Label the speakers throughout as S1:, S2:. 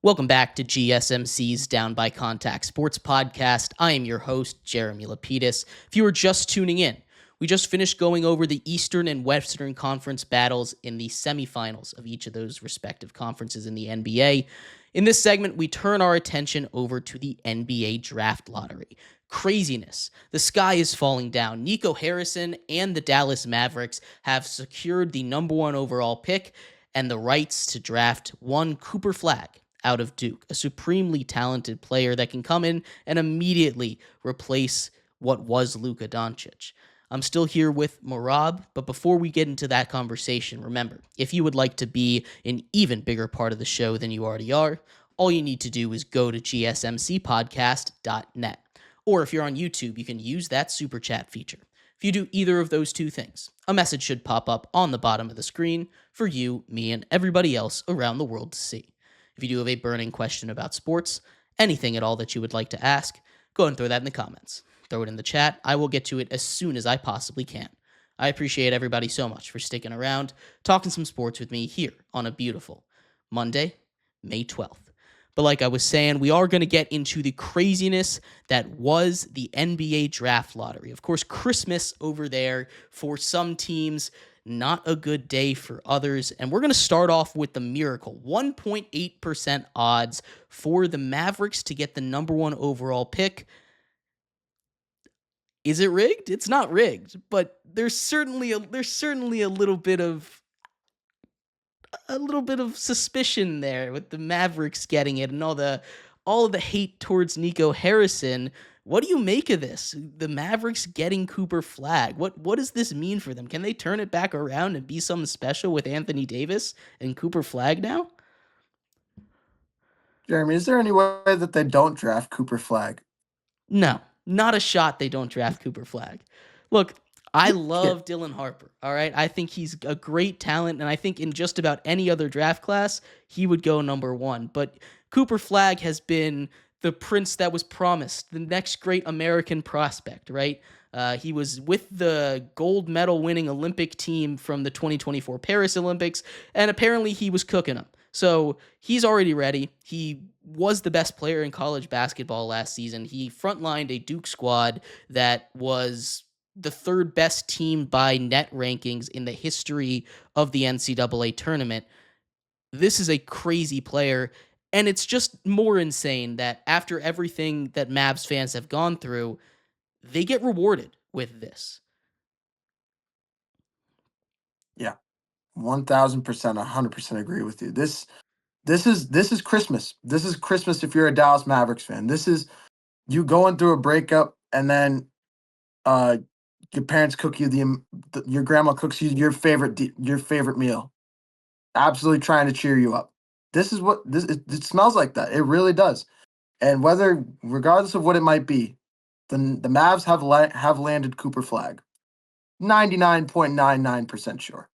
S1: Welcome back to GSMC's Down by Contact Sports Podcast. I am your host, Jeremy Lapidus. If you are just tuning in, we just finished going over the Eastern and Western Conference battles in the semifinals of each of those respective conferences in the NBA. In this segment, we turn our attention over to the NBA draft lottery. Craziness. The sky is falling down. Nico Harrison and the Dallas Mavericks have secured the number one overall pick and the rights to draft one Cooper Flagg out of Duke, a supremely talented player that can come in and immediately replace what was Luka Doncic. I'm still here with Marab, but before we get into that conversation, remember, if you would like to be an even bigger part of the show than you already are, all you need to do is go to gsmcpodcast.net. Or if you're on YouTube, you can use that super chat feature. If you do either of those two things, a message should pop up on the bottom of the screen for you, me, and everybody else around the world to see. If you do have a burning question about sports, anything at all that you would like to ask, go ahead and throw that in the comments. Throw it in the chat. I will get to it as soon as I possibly can. I appreciate everybody so much for sticking around, talking some sports with me here on a beautiful Monday, May 12th. But like I was saying, we are going to get into the craziness that was the NBA draft lottery. Of course, Christmas over there for some teams, not a good day for others. And we're going to start off with the miracle. 1.8% odds for the Mavericks to get the number one overall pick. Is it rigged? It's not rigged, but there's certainly a little bit of suspicion there with the Mavericks getting it and all of the hate towards Nico Harrison. What do you make of this? The Mavericks getting Cooper Flagg. What does this mean for them? Can they turn it back around and be something special with Anthony Davis and Cooper Flagg now?
S2: Jeremy, is there any way that they don't draft Cooper Flagg?
S1: No, not a shot they don't draft Cooper Flagg. Look, I love Dylan Harper, all right? I think he's a great talent, and I think in just about any other draft class, he would go number one. But Cooper Flagg has been the prince that was promised, the next great American prospect, right? He was with the gold medal winning Olympic team from the 2024 Paris Olympics, and apparently he was cooking them. So he's already ready. He was the best player in college basketball last season. He frontlined a Duke squad that was the third best team by net rankings in the history of the NCAA tournament. This is a crazy player, and it's just more insane that after everything that Mavs fans have gone through, they get rewarded with this.
S2: Yeah, 1,000%, 100% agree with you. This is Christmas. This is Christmas if you're a Dallas Mavericks fan. This is you going through a breakup, and then your parents cook you your grandma cooks you your favorite meal. Absolutely trying to cheer you up. This is what it smells like that. It really does. And regardless of what it might be, the Mavs have landed Cooper Flagg. 99.99% sure.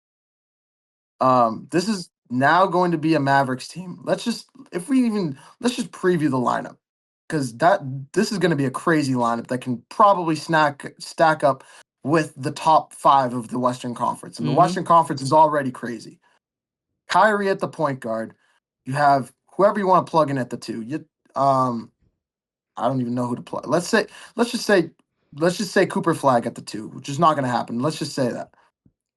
S2: This is now going to be a Mavericks team. Let's just preview the lineup, because this is going to be a crazy lineup that can probably stack up with the top 5 of the Western Conference. And the Western Conference is already crazy. Kyrie at the point guard. You have whoever you want to plug in at the 2. I don't even know who to plug. Let's just say Cooper Flagg at the 2, which is not going to happen. Let's just say that.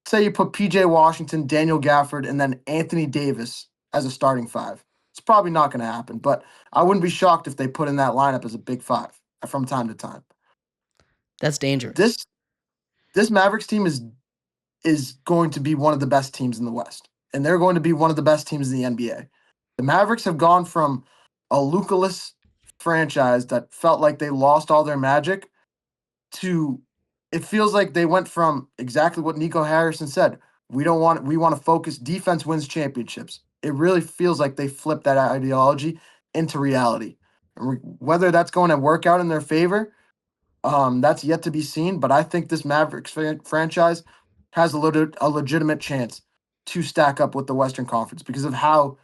S2: Say you put PJ Washington, Daniel Gafford, and then Anthony Davis as a starting 5. It's probably not going to happen, but I wouldn't be shocked if they put in that lineup as a big 5 from time to time.
S1: That's dangerous.
S2: This Mavericks team is going to be one of the best teams in the West, and they're going to be one of the best teams in the NBA. The Mavericks have gone from a Luka-less franchise that felt like they lost all their magic to it feels like they went from exactly what Nico Harrison said. We want to focus. Defense wins championships. It really feels like they flipped that ideology into reality. Whether that's going to work out in their favor, that's yet to be seen. But I think this Mavericks franchise has a legitimate chance to stack up with the Western Conference because of how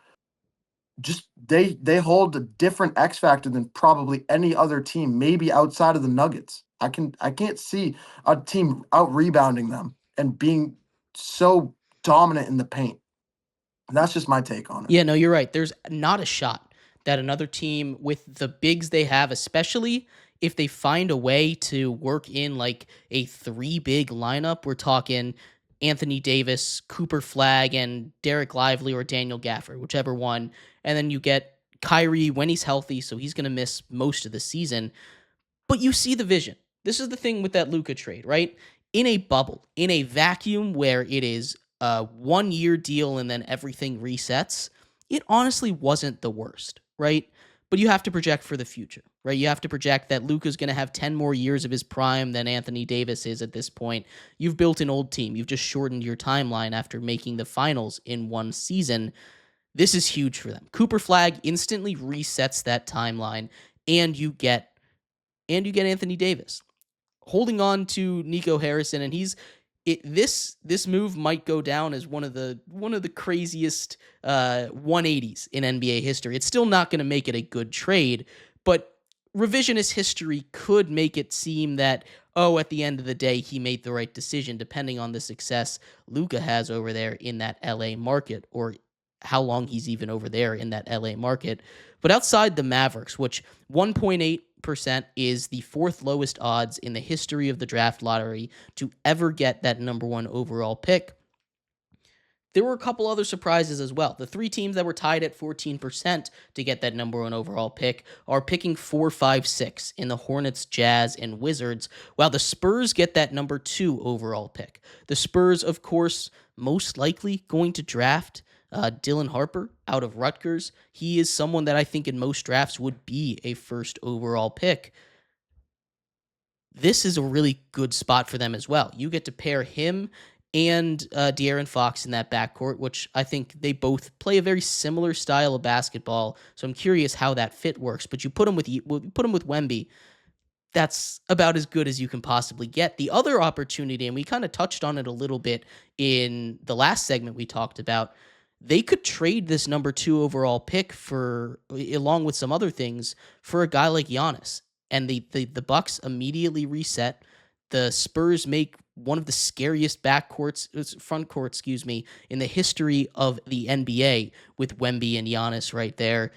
S2: just they hold a different X factor than probably any other team, maybe outside of the Nuggets. I can't see a team out rebounding them and being so dominant in the paint. And that's just my take on it.
S1: Yeah, no, you're right. There's not a shot that another team with the bigs they have, especially if they find a way to work in like a three big lineup, we're talking Anthony Davis, Cooper Flag, and Derek Lively or Daniel Gafford, whichever one. And then you get Kyrie when he's healthy, so he's going to miss most of the season. But you see the vision. This is the thing with that Luka trade, right? In a bubble, in a vacuum where it is a 1 year deal and then everything resets, it honestly wasn't the worst, right? But you have to project for the future, right? You have to project that Luka's going to have 10 more years of his prime than Anthony Davis is at this point. You've built an old team. You've just shortened your timeline after making the finals in one season. This is huge for them. Cooper Flag instantly resets that timeline, and you get Anthony Davis. Holding on to Nico Harrison, and this move might go down as one of the craziest 180s in NBA history. It's still not going to make it a good trade, but revisionist history could make it seem that, oh, at the end of the day, he made the right decision, depending on the success Luka has over there in that LA market, or how long he's even over there in that LA market. But outside the Mavericks, which 1.8% is the fourth lowest odds in the history of the draft lottery to ever get that number one overall pick, there were a couple other surprises as well. The three teams that were tied at 14% to get that number one overall pick are picking 4, 5, 6 in the Hornets, Jazz, and Wizards, while the Spurs get that number two overall pick. The Spurs, of course, most likely going to draft Dylan Harper out of Rutgers. He is someone that I think in most drafts would be a first overall pick. This is a really good spot for them as well. You get to pair him and De'Aaron Fox in that backcourt, which I think they both play a very similar style of basketball. So I'm curious how that fit works. But you put him with Wemby, that's about as good as you can possibly get. The other opportunity, and we kind of touched on it a little bit in the last segment we talked about, they could trade this number two overall pick for, along with some other things, for a guy like Giannis. And the Bucks immediately reset. The Spurs make one of the scariest front court, in the history of the NBA with Wemby and Giannis right there.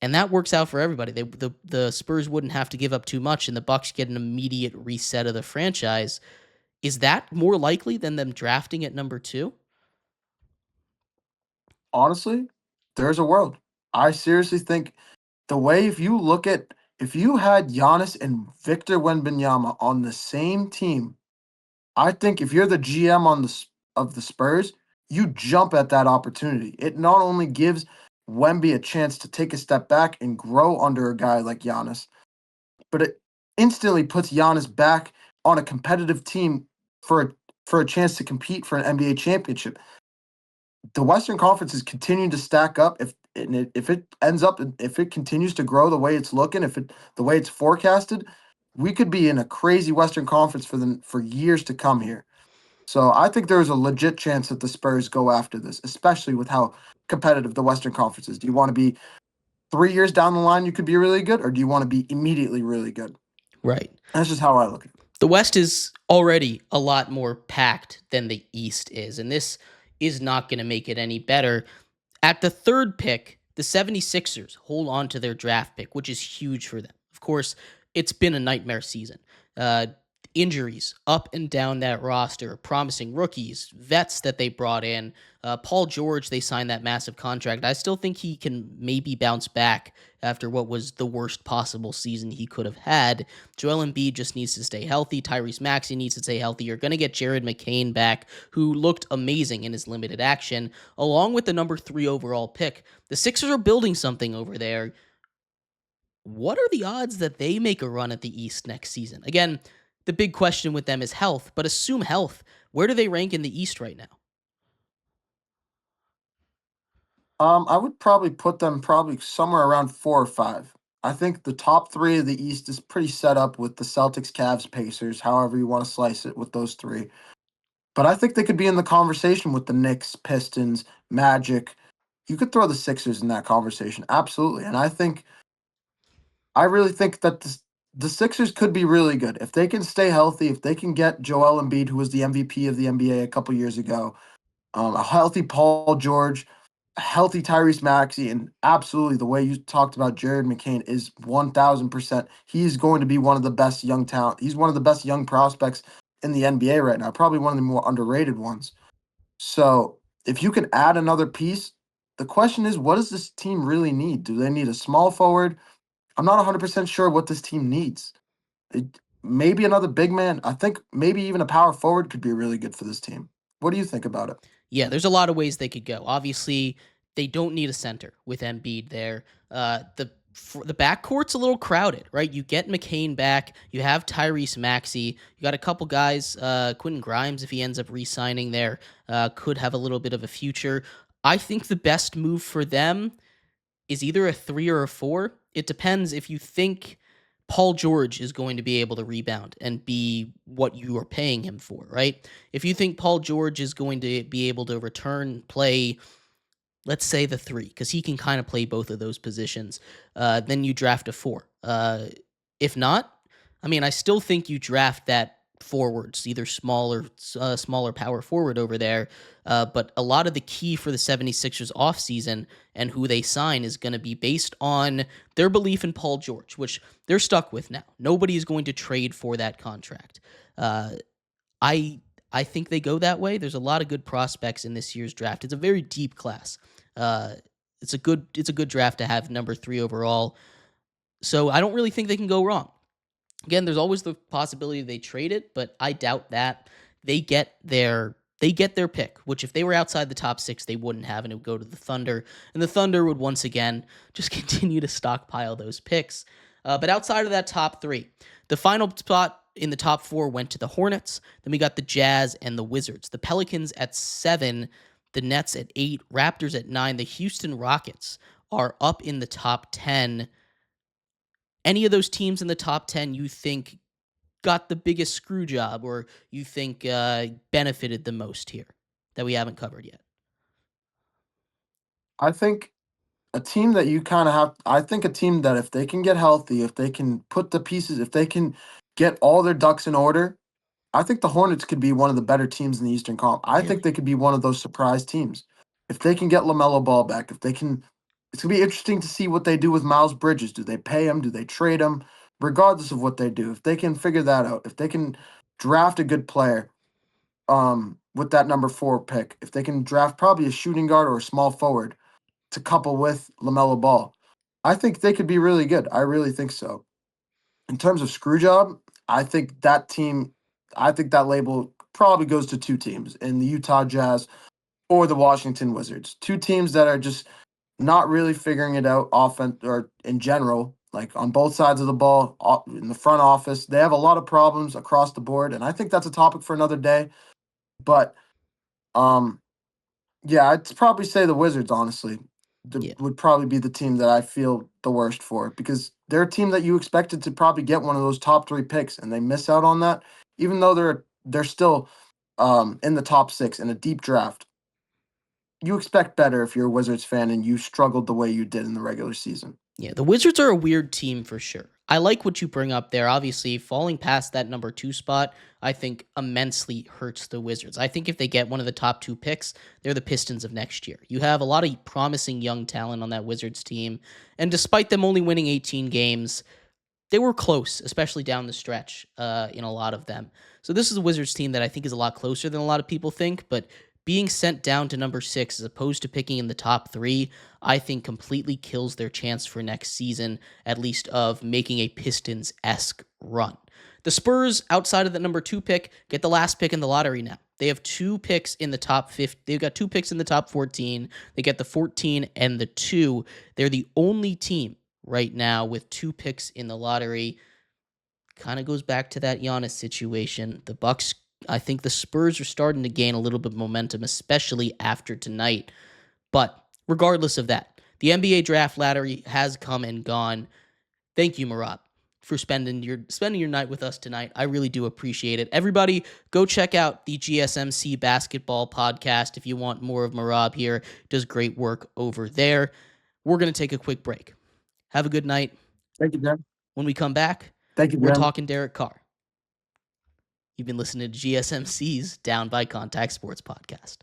S1: And that works out for everybody. The Spurs wouldn't have to give up too much, and the Bucks get an immediate reset of the franchise. Is that more likely than them drafting at number two?
S2: Honestly, there's a world. I seriously think the way if you had Giannis and Victor Wembanyama on the same team, I think if you're the GM of the Spurs, you jump at that opportunity. It not only gives Wemby a chance to take a step back and grow under a guy like Giannis, but it instantly puts Giannis back on a competitive team for a chance to compete for an NBA championship. The Western Conference is continuing to stack up. If it continues to grow the way it's looking, the way it's forecasted, we could be in a crazy Western Conference for years to come here. So I think there is a legit chance that the Spurs go after this, especially with how competitive the Western Conference is. Do you want to be 3 years down the line, you could be really good, or do you want to be immediately really good?
S1: Right.
S2: That's just how I look at it.
S1: The West is already a lot more packed than the East is, and this is not going to make it any better. At the third pick, the 76ers hold on to their draft pick, which is huge for them. Of course, it's been a nightmare season. Injuries up and down that roster, promising rookies, vets that they brought in. Paul George, they signed that massive contract. I still think he can maybe bounce back after what was the worst possible season he could have had. Joel Embiid just needs to stay healthy. Tyrese Maxey needs to stay healthy. You're going to get Jared McCain back, who looked amazing in his limited action, along with the number 3 overall pick. The Sixers are building something over there. What are the odds that they make a run at the East next season? Again, the big question with them is health, but assume health. Where do they rank in the East right now?
S2: I would probably put them somewhere around 4 or 5. I think the top 3 of the East is pretty set up with the Celtics, Cavs, Pacers, however you want to slice it with those 3. But I think they could be in the conversation with the Knicks, Pistons, Magic. You could throw the Sixers in that conversation, absolutely. And I really think that the Sixers could be really good if they can stay healthy. If they can get Joel Embiid, who was the MVP of the NBA a couple years ago, a healthy Paul George. healthy Tyrese Maxey, and absolutely the way you talked about Jared McCain is 1000%. He's going to be one of the best young talent. He's one of the best young prospects in the NBA right now, probably one of the more underrated ones. So if you can add another piece, the question is, what does this team really need? Do they need a small forward? I'm not 100% sure what this team needs. Maybe another big man. I think maybe even a power forward could be really good for this team. What do you think about it?
S1: Yeah, there's a lot of ways they could go. Obviously, they don't need a center with Embiid there. The backcourt's a little crowded, right? You get McCain back. You have Tyrese Maxey. You got a couple guys. Quentin Grimes, if he ends up re-signing there, could have a little bit of a future. I think the best move for them is either a 3 or a 4. It depends if you think Paul George is going to be able to rebound and be what you are paying him for, right? If you think Paul George is going to be able to return, play, let's say the 3, because he can kind of play both of those positions, then you draft a 4. If not, I mean, I still think you draft that forwards, either smaller power forward over there. But a lot of the key for the 76ers offseason and who they sign is going to be based on their belief in Paul George, which they're stuck with now. Nobody is going to trade for that contract. Uh, I I think they go that way. There's a lot of good prospects in this year's draft. It's a very deep class. Uh, it's a good draft to have number 3 overall. So I don't really think they can go wrong. Again, there's always the possibility they trade it, but I doubt that. They get their pick, which if they were outside the top 6, they wouldn't have, and it would go to the Thunder. And the Thunder would once again just continue to stockpile those picks. But outside of that top 3, the final spot in the top 4 went to the Hornets. Then we got the Jazz and the Wizards. The Pelicans at 7, the Nets at 8, Raptors at 9. The Houston Rockets are up in the top 10. Any of those teams in the top 10 you think got the biggest screw job, or you think benefited the most here that we haven't covered yet?
S2: I think a team that you kind of have, I think a team that if they can get healthy, if they can put the pieces, if they can get all their ducks in order, I think the Hornets could be one of the better teams in the Eastern Conference. I think
S1: Really?
S2: they could be one of those surprise teams. If they can get LaMelo Ball back, if they can, it's going to be interesting to see what they do with Miles Bridges. Do they pay him? Do they trade him? Regardless of what they do, if they can figure that out, if they can draft a good player with that number 4 pick, if they can draft probably a shooting guard or a small forward to couple with LaMelo Ball, I think they could be really good. I really think so. In terms of screw job, I think that team, I think that label probably goes to 2 teams in the Utah Jazz or the Washington Wizards. 2 teams that are just not really figuring it out offense or in general, like on both sides of the ball, in the front office. They have a lot of problems across the board, and I think that's a topic for another day. But um, yeah, I'd probably say the Wizards, honestly,
S1: Yeah.
S2: would probably be the team that I feel the worst for because they're a team that you expected to probably get one of those top 3 picks, and they miss out on that, even though they're still in the top 6 in a deep draft. You expect better if you're a Wizards fan and you struggled the way you did in the regular season.
S1: Yeah, the Wizards are a weird team for sure. I like what you bring up there. Obviously, falling past that number 2 spot, I think immensely hurts the Wizards. I think if they get one of the top 2 picks, they're the Pistons of next year. You have a lot of promising young talent on that Wizards team, and despite them only winning 18 games, they were close, especially down the stretch in a lot of them. So this is a Wizards team that I think is a lot closer than a lot of people think, but being sent down to number 6 as opposed to picking in the top 3, I think completely kills their chance for next season, at least of making a Pistons-esque run. The Spurs, outside of the number 2 pick, get the last pick in the lottery now. They have 2 picks in the top 50. They've got 2 picks in the top 14. They get the 14 and the 2. They're the only team right now with 2 picks in the lottery. Kind of goes back to that Giannis situation. The Bucks, I think the Spurs are starting to gain a little bit of momentum, especially after tonight. But regardless of that, the NBA draft lottery has come and gone. Thank you, Marab, for spending your night with us tonight. I really do appreciate it. Everybody, go check out the GSMC Basketball Podcast if you want more of Marab here. Does great work over there. We're going to take a quick break. Have a good night.
S2: Thank you, Dan.
S1: When we come back,
S2: Thank you,
S1: we're
S2: Dan.
S1: talking Derek Carr. You've been listening to GSMC's Down by Contact Sports Podcast.